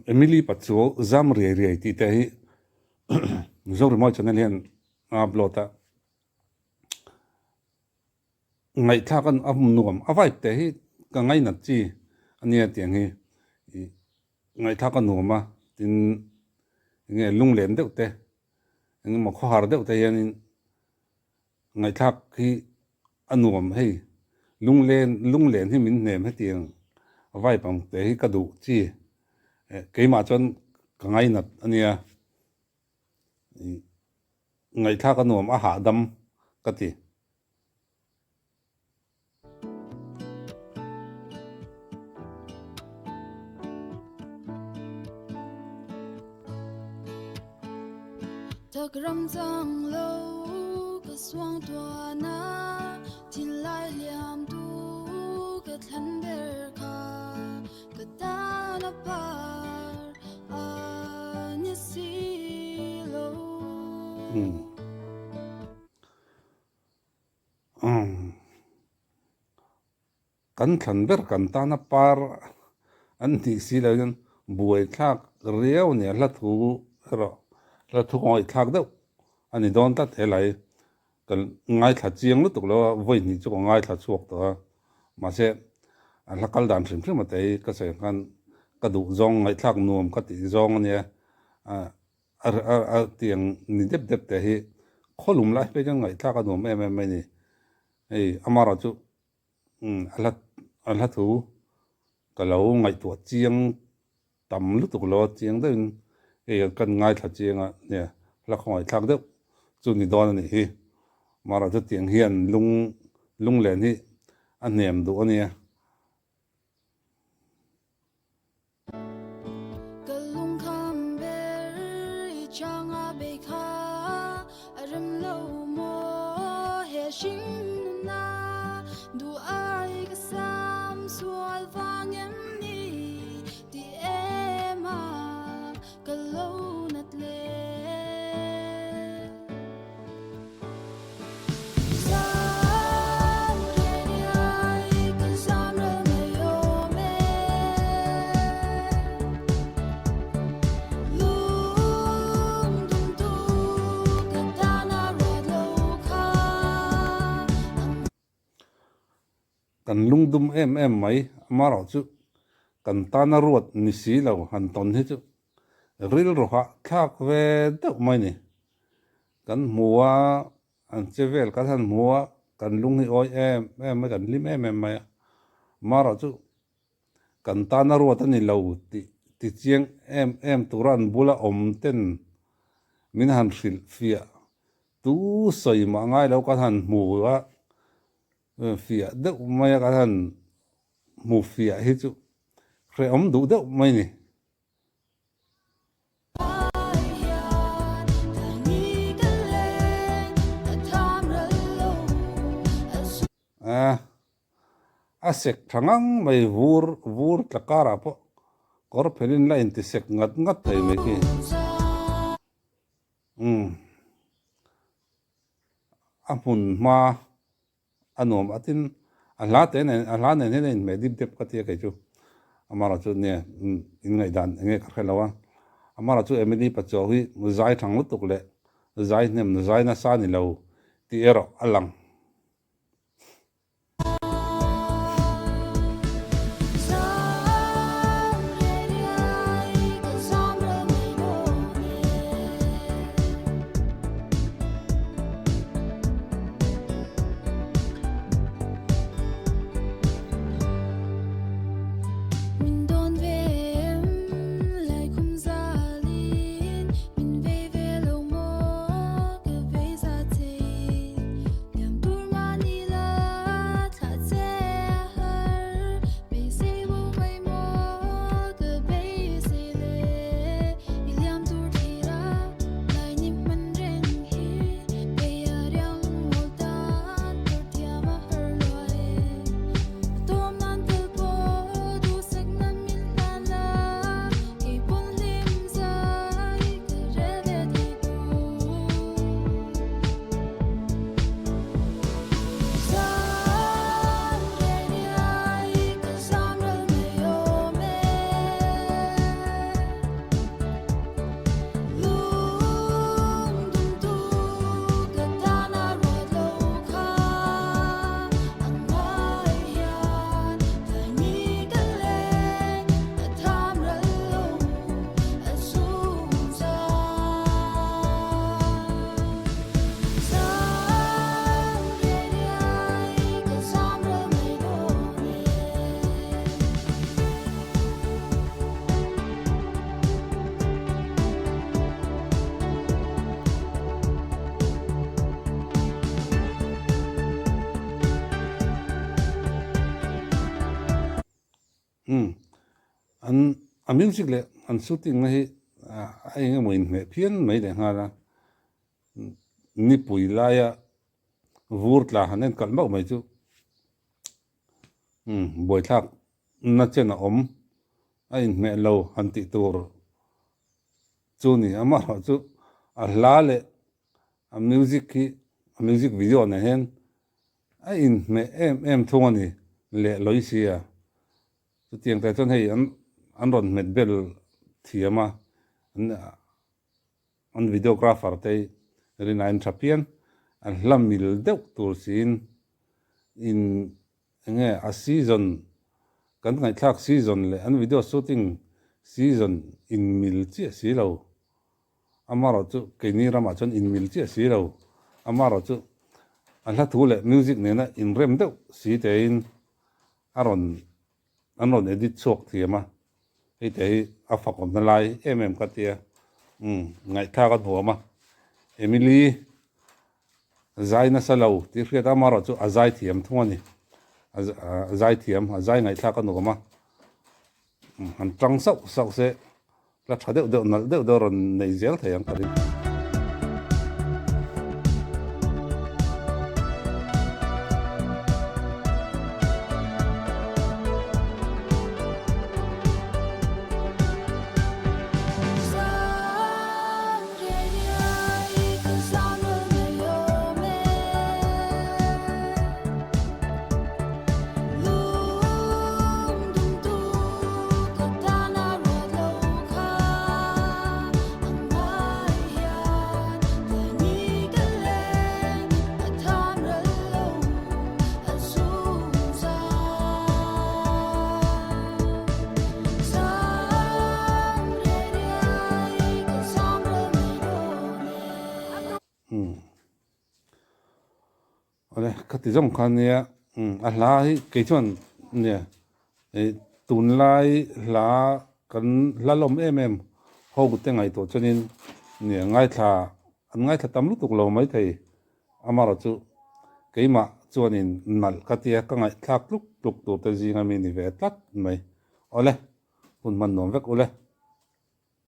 Emily Patso zam re ti te hi zor mo channel hian uploada ngai thak an nuam avai te hi ka ngai na chi ania tiang hi ngai thak an nuama tin nge lung len deuh te nge mo khar deuh te hian ngai thak hi anuam hei lung len hi min nem he tiang avai pang te hi ka du chi keima chon ka ngai na ania ngai thak an nuam a ha dam ka ti Thật râm răng lâu cái xoang tòa na tin lại liam tu cái thân bề kha cái ta na par như xí lâu kan than ber kan ta na par an ti si la yan buai thak riau ne la thu ro la thu ngoi thak deuh ani don ta the lai kan ngai tha chiang lu tuk lo voi ni chu ngai tha chuak to ma se a la kal dan thrim thrim ma te ka se kan ka du zong ngai thak nuam ka ti zong ne a tiang ni dep dep te hi kholum lai pe jang ngai thak ka nuam em em ni ei amara chu ala thu ka lo ngai tu chiang tam lu tuk lo chiang den ei kan ngai tha chiang a ne la khoi thak deuh chu ni don ni hi mara chu tiang hian lung len hi a nem du ania cái lung kham ber chang a be kha rem lâu mo he shin na du ai cái sam sual vang em ni ti ema cái lâu nat le kan lungdum em mai amaro chu kan ta na ruat ni si lo han ton hi chu ril ro ha thak ve deuh mai ni kan muwa an chevel ka han muwa kan lung hi oi em mai kan lim em mai maro chu kan ta na ruat ani lo ti chiang em turan bula om ten min han hril fia tu soi ma ngai lo ka han muwa fia deuh mai ka han mu fia hi chu re om du deuh mai ni a sek thangang mai vur tlakara po kor phelin la in ti sek ngat thei me ki a mun ma anom atin a hla ne ne me dip dep ka ti ka chu amara chu ne in ngai dan nge ka khelawa amara chu emily pacho hi zai thang lu tuk le zai nem zai na sa ni lo ti ero alang an music le an shooting na hi ai nge mo in me phian mai de nga ra ni pui la ya vur tla hanen kal mau mai chu boi thak na chen a om a in me lo han ti tur chu ni ama chu a hla le a music video na hen a in me em thung ani le loi sia chu tiang ta chon hei an ron met bel thiama an videographer te rin ein thapian an hlam mil deuh tur sin in nge a season kan ngai thak season le an video shooting season in mil chi si lo amaro chu keini rama chon in mil chi si lo amaro chu an hla thu le music ne na in rem deuh si te in an ron edit chok thiama hei te a fakom na lai em ka tia ngai tha kan huama Emily zai na salo ti hriat amaro chu azai thiam thungani azai thiam azai ngai tha kan huama han tang sau se la thadeu deuh nal deuh ron nei zel thayang karin ole khati jong khan nia a hla hi ke chuan nia tun lai hla kan hlalom em ho gu te ngai to chuanin nia ngai thla tam lu tuk lo mai thei amaro chu keima chuanin nal katia ka ngai thlak luk tuk tu te jinga mi ni ve tlat mai ole hun man nom vek ole